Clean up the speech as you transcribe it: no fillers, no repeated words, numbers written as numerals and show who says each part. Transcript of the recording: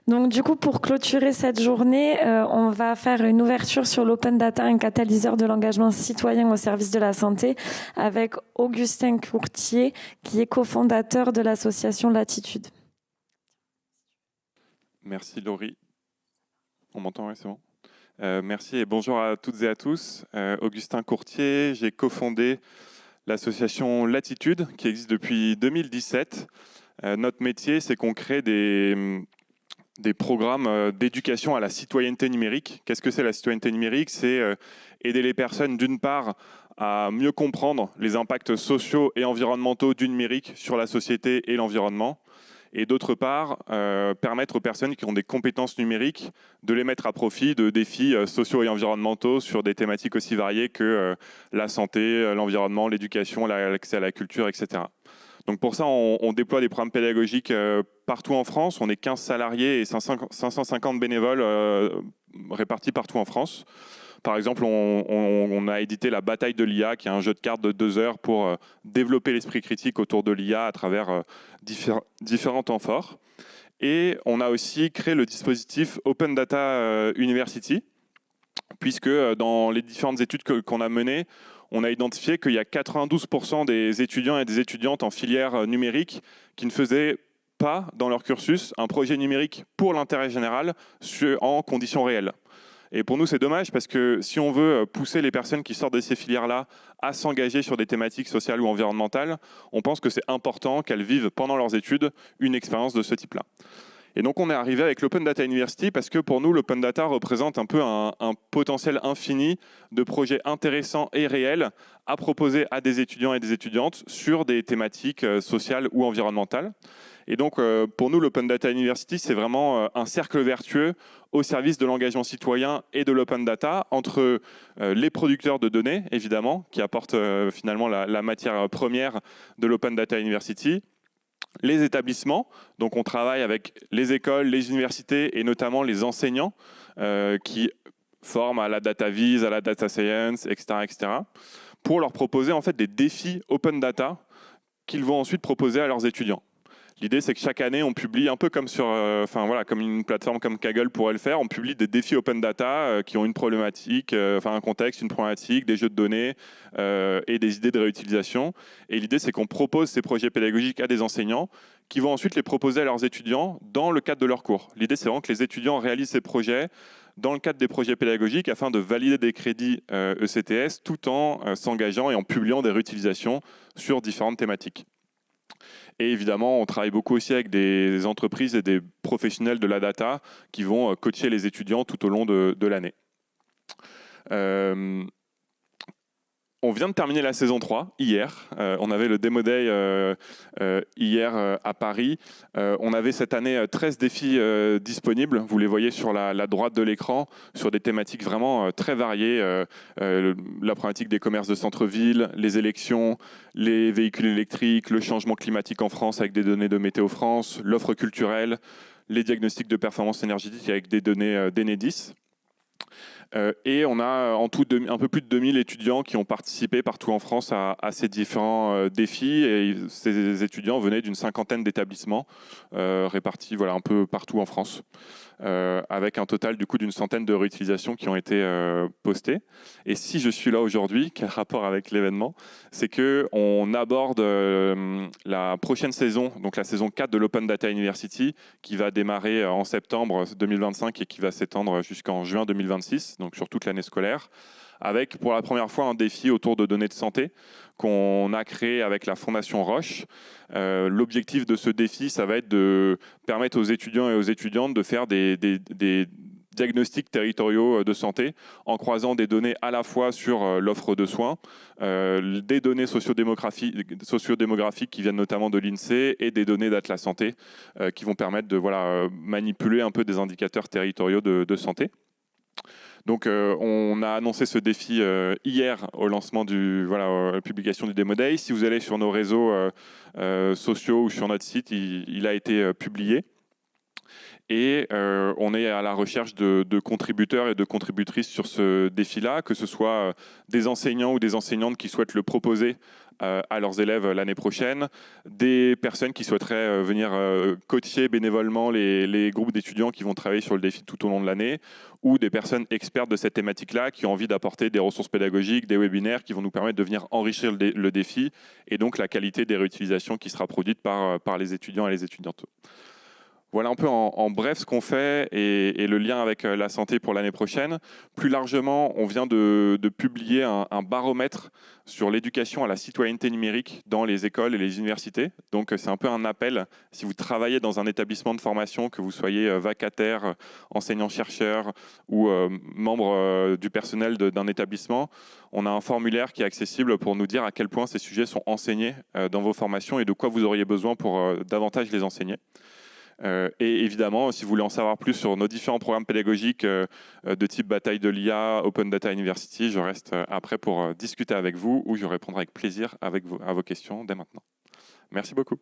Speaker 1: Donc du coup, pour clôturer cette journée, on va faire une ouverture sur l'open data, un catalyseur de l'engagement citoyen au service de la santé, avec Augustin Courtier, qui est cofondateur de l'association Latitude.
Speaker 2: Merci Laurie. On m'entend, oui, c'est bon. Merci et bonjour à toutes et à tous. Augustin Courtier, j'ai cofondé l'association Latitude qui existe depuis 2017. Notre métier, c'est qu'on crée des programmes d'éducation à la citoyenneté numérique. Qu'est-ce que c'est la citoyenneté numérique? C'est aider les personnes, d'une part, à mieux comprendre les impacts sociaux et environnementaux du numérique sur la société et l'environnement. Et d'autre part, permettre aux personnes qui ont des compétences numériques de les mettre à profit de défis sociaux et environnementaux sur des thématiques aussi variées que la santé, l'environnement, l'éducation, l'accès à la culture, etc. Donc pour ça, on déploie des programmes pédagogiques partout en France. On est 15 salariés et 550 bénévoles répartis partout en France. Par exemple, on a édité La Bataille de l'IA, qui est un jeu de cartes de 2 heures pour développer l'esprit critique autour de l'IA à travers différents temps forts. Et on a aussi créé le dispositif Open Data University, puisque dans les différentes études qu'on a menées, on a identifié qu'il y a 92% des étudiants et des étudiantes en filière numérique qui ne faisaient pas dans leur cursus un projet numérique pour l'intérêt général en conditions réelles. Et pour nous, c'est dommage parce que si on veut pousser les personnes qui sortent de ces filières-là à s'engager sur des thématiques sociales ou environnementales, on pense que c'est important qu'elles vivent pendant leurs études une expérience de ce type-là. Et donc on est arrivé avec l'Open Data University parce que pour nous, l'Open Data représente un peu un potentiel infini de projets intéressants et réels à proposer à des étudiants et des étudiantes sur des thématiques sociales ou environnementales. Et donc, pour nous, l'Open Data University, c'est vraiment un cercle vertueux au service de l'engagement citoyen et de l'open data entre les producteurs de données, évidemment, qui apportent finalement la matière première de l'Open Data University, les établissements, donc on travaille avec les écoles, les universités et notamment les enseignants qui forment à la data viz, à la data science, etc., etc., pour leur proposer en fait des défis open data qu'ils vont ensuite proposer à leurs étudiants. L'idée, c'est que chaque année, on publie un peu comme comme une plateforme comme Kaggle pourrait le faire. On publie des défis open data qui ont une problématique, un contexte, une problématique, des jeux de données et des idées de réutilisation. Et l'idée, c'est qu'on propose ces projets pédagogiques à des enseignants qui vont ensuite les proposer à leurs étudiants dans le cadre de leurs cours. L'idée, c'est vraiment que les étudiants réalisent ces projets dans le cadre des projets pédagogiques afin de valider des crédits ECTS tout en s'engageant et en publiant des réutilisations sur différentes thématiques. Et évidemment, on travaille beaucoup aussi avec des entreprises et des professionnels de la data qui vont coacher les étudiants tout au long de l'année. On vient de terminer la saison 3, hier. On avait le Demo Day hier à Paris. On avait cette année 13 défis disponibles. Vous les voyez sur la droite de l'écran, sur des thématiques vraiment très variées. La problématique des commerces de centre-ville, les élections, les véhicules électriques, le changement climatique en France avec des données de Météo France, l'offre culturelle, les diagnostics de performance énergétique avec des données d'Enedis. Et on a en tout un peu plus de 2000 étudiants qui ont participé partout en France à ces différents défis. Et ces étudiants venaient d'une cinquantaine d'établissements répartis un peu partout en France, avec un total du coup d'une centaine de réutilisations qui ont été postées. Et si je suis là aujourd'hui, quel rapport avec l'événement? C'est qu'on aborde la prochaine saison, donc la saison 4 de l'Open Data University, qui va démarrer en septembre 2025 et qui va s'étendre jusqu'en juin 2026, donc sur toute l'année scolaire, avec pour la première fois un défi autour de données de santé qu'on a créé avec la Fondation Roche. L'objectif de ce défi, ça va être de permettre aux étudiants et aux étudiantes de faire des diagnostics territoriaux de santé en croisant des données à la fois sur l'offre de soins, des données sociodémographiques qui viennent notamment de l'INSEE et des données d'Atlas Santé qui vont permettre de manipuler un peu des indicateurs territoriaux de santé. Donc on a annoncé ce défi hier au lancement la publication du Demo Day. Si vous allez sur nos réseaux sociaux ou sur notre site, il a été publié. Et on est à la recherche de contributeurs et de contributrices sur ce défi-là, que ce soit des enseignants ou des enseignantes qui souhaitent le proposer à leurs élèves l'année prochaine, des personnes qui souhaiteraient venir coacher bénévolement les groupes d'étudiants qui vont travailler sur le défi tout au long de l'année, ou des personnes expertes de cette thématique-là qui ont envie d'apporter des ressources pédagogiques, des webinaires qui vont nous permettre de venir enrichir le défi et donc la qualité des réutilisations qui sera produite par les étudiants et les étudiantes. Voilà un peu en bref ce qu'on fait et le lien avec la santé pour l'année prochaine. Plus largement, on vient de publier un baromètre sur l'éducation à la citoyenneté numérique dans les écoles et les universités. Donc c'est un peu un appel, si vous travaillez dans un établissement de formation, que vous soyez vacataire, enseignant-chercheur ou membre du personnel d'un établissement, on a un formulaire qui est accessible pour nous dire à quel point ces sujets sont enseignés dans vos formations et de quoi vous auriez besoin pour davantage les enseigner. Et évidemment, si vous voulez en savoir plus sur nos différents programmes pédagogiques de type Bataille de l'IA, Open Data University, je reste après pour discuter avec vous ou je répondrai avec plaisir à vos questions dès maintenant. Merci beaucoup.